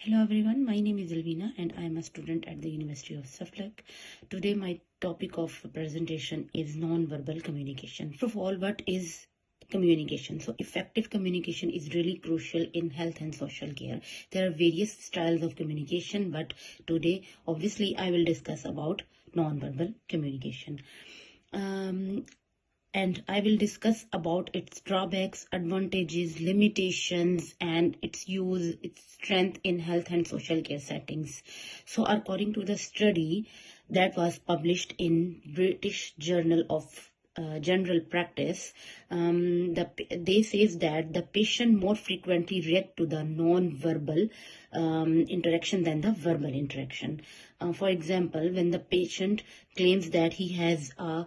Hello everyone, my name is Elvina and I am a student at the University of Suffolk. Today my topic of presentation is non-verbal communication. First of all, what is communication? So effective communication is really crucial in health and social care. There are various styles of communication, but today obviously I will discuss about non-verbal communication. And I will discuss about its drawbacks, advantages, limitations, and its use, its strength in health and social care settings. So according to the study that was published in British Journal of General Practice, they says that the patient more frequently react to the non-verbal interaction than the verbal interaction. For example, when the patient claims that he has a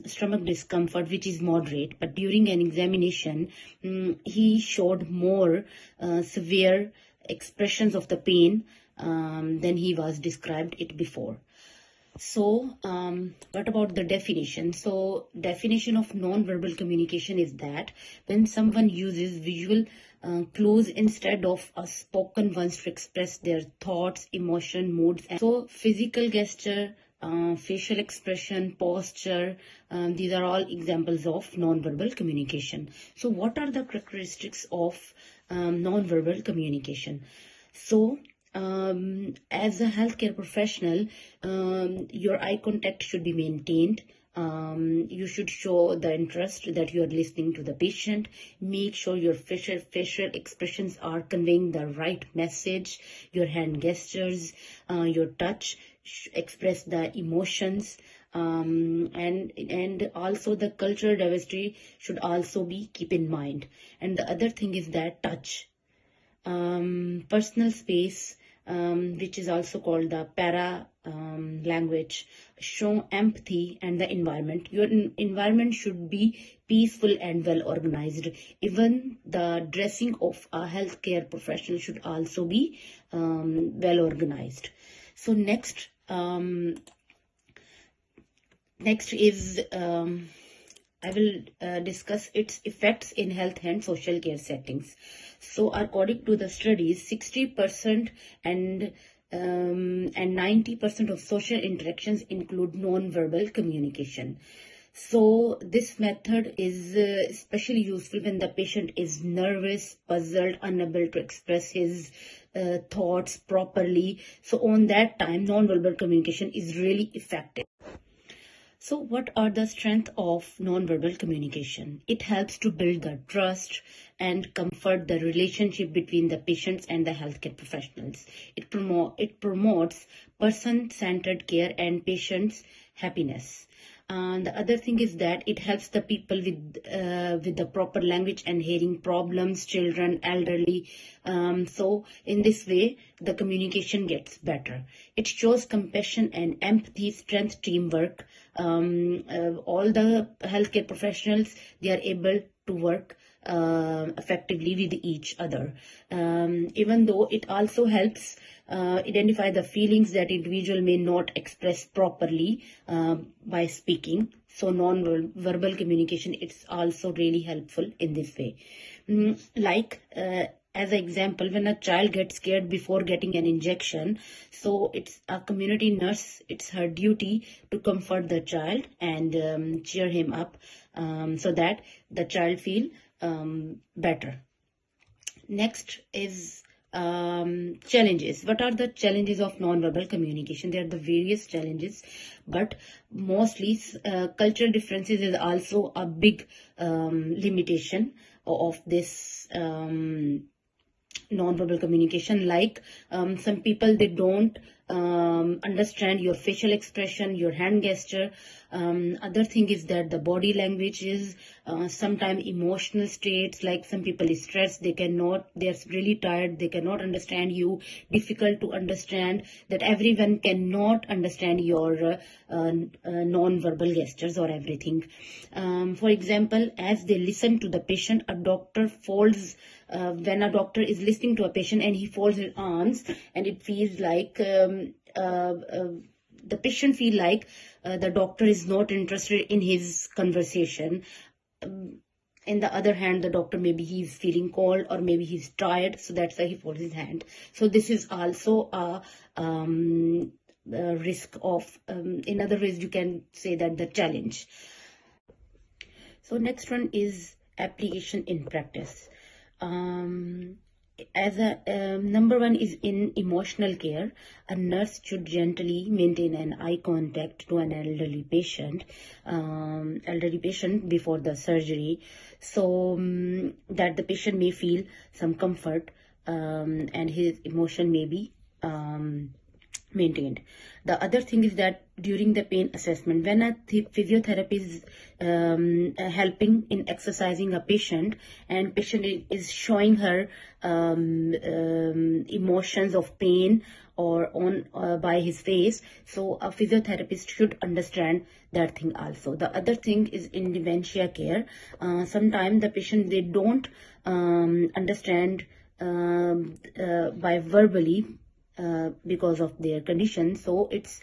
stomach discomfort which is moderate, but during an examination he showed more severe expressions of the pain than he was described it before. So, what about the definition? So, definition of non-verbal communication is that when someone uses visual clues instead of a spoken ones to express their thoughts, emotion, moods. So, physical gesture, facial expression, posture, these are all examples of non-verbal communication. So, what are the characteristics of non-verbal communication? So, as a healthcare professional, your eye contact should be maintained. You should show the interest that you are listening to the patient. Make sure your facial expressions are conveying the right message. Your hand gestures, your touch express the emotions. And also the cultural diversity should also be keep in mind. And the other thing is that touch, personal space, which is also called the para language, show empathy and the environment. Your environment should be peaceful and well organized. Even the dressing of a healthcare professional should also be well organized. So next is I will discuss its effects in health and social care settings. So, according to the studies, 60% and 90% of social interactions include non-verbal communication. So, this method is especially useful when the patient is nervous, puzzled, unable to express his thoughts properly. So, on that time, non-verbal communication is really effective. So, what are the strengths of nonverbal communication? It helps to build the trust and comfort the relationship between the patients and the healthcare professionals. It promotes person-centered care and patients' happiness. And the other thing is that it helps the people with the proper language and hearing problems, children, elderly. So in this way, the communication gets better. It shows compassion and empathy, strength, teamwork. All the healthcare professionals, they are able to work effectively with each other. Even though it also helps identify the feelings that individual may not express properly by speaking. So non-verbal communication, it's also really helpful in this way. Like as an example, when a child gets scared before getting an injection, so it's a community nurse, it's her duty to comfort the child and cheer him up so that the child feel better. Next is challenges. What are the challenges of non-verbal communication? There are the various challenges, but mostly cultural differences is also a big limitation of this non-verbal communication. Like some people, they don't understand your facial expression, your hand gesture. Other thing is that the body language is sometimes emotional states, like some people is stressed, they're really tired, they cannot understand you, difficult to understand, that everyone cannot understand your non-verbal gestures or everything. For example, as they listen to the patient, a doctor folds when a doctor is listening to a patient and he folds his arms, and it feels like the patient feel like the doctor is not interested in his conversation. In the other hand, the doctor, maybe he's feeling cold or maybe he's tired, so that's why he folds his hand. So this is also a risk of, in other ways you can say that the challenge. So next one is application in practice. As a number one is in emotional care, a nurse should gently maintain an eye contact to an elderly patient before the surgery, so that the patient may feel some comfort, and his emotion may be maintained. The other thing is that during the pain assessment, when a physiotherapist is helping in exercising a patient, and patient is showing her emotions of pain or on by his face, so a physiotherapist should understand that thing also. The other thing is in dementia care, sometimes the patient, they don't understand by verbally, because of their condition. So it's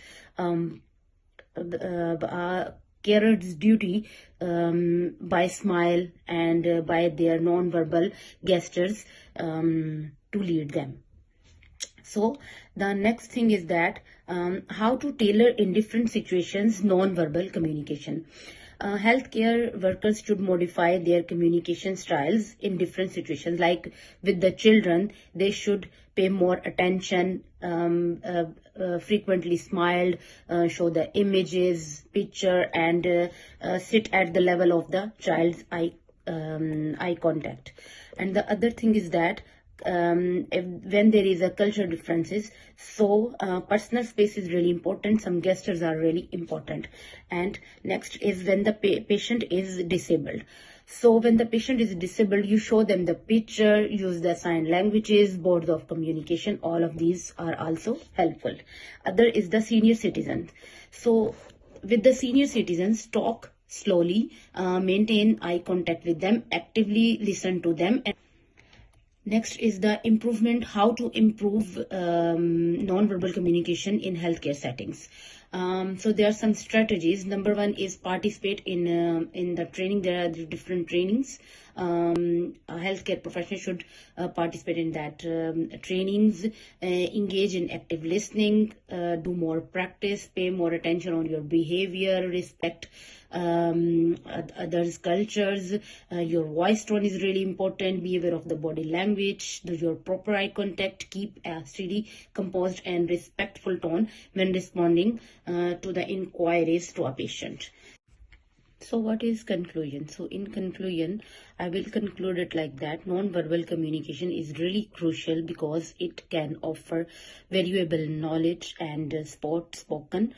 carer's duty, by smile and by their non-verbal gestures, to lead them. So the next thing is that how to tailor in different situations non-verbal communication. Healthcare workers should modify their communication styles in different situations. Like with the children, they should pay more attention, frequently smile, show the images, picture, and sit at the level of the child's eye contact. And the other thing is that when there is a cultural differences, so personal space is really important, some gestures are really important. And next is when the patient is disabled. So when the patient is disabled, you show them the picture, use the sign languages, boards of communication, all of these are also helpful. Other is the senior citizens. So with the senior citizens, talk slowly, maintain eye contact with them, actively listen to them. And next is the improvement, how to improve non-verbal communication in healthcare settings. So there are some strategies. Number one is participate in the training. There are different trainings. A healthcare professional should participate in that trainings, engage in active listening, do more practice, pay more attention on your behavior, respect others' cultures. Your voice tone is really important. Be aware of the body language, your proper eye contact. Keep a steady, composed, and respectful tone when responding to the inquiries to a patient. So what is conclusion? So in conclusion, I will conclude it like that. Non-verbal communication is really crucial because it can offer valuable knowledge, and spoken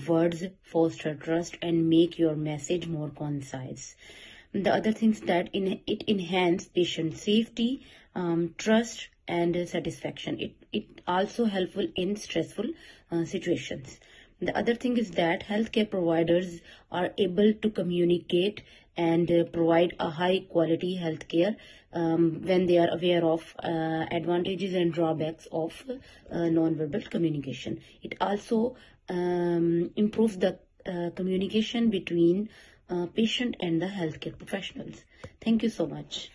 words foster trust and make your message more concise. The other things that it enhance patient safety, trust, and satisfaction. It also helpful in stressful situations. The other thing is that healthcare providers are able to communicate and provide a high quality healthcare when they are aware of advantages and drawbacks of non-verbal communication. It also improves the communication between patient and the healthcare professionals. Thank you so much.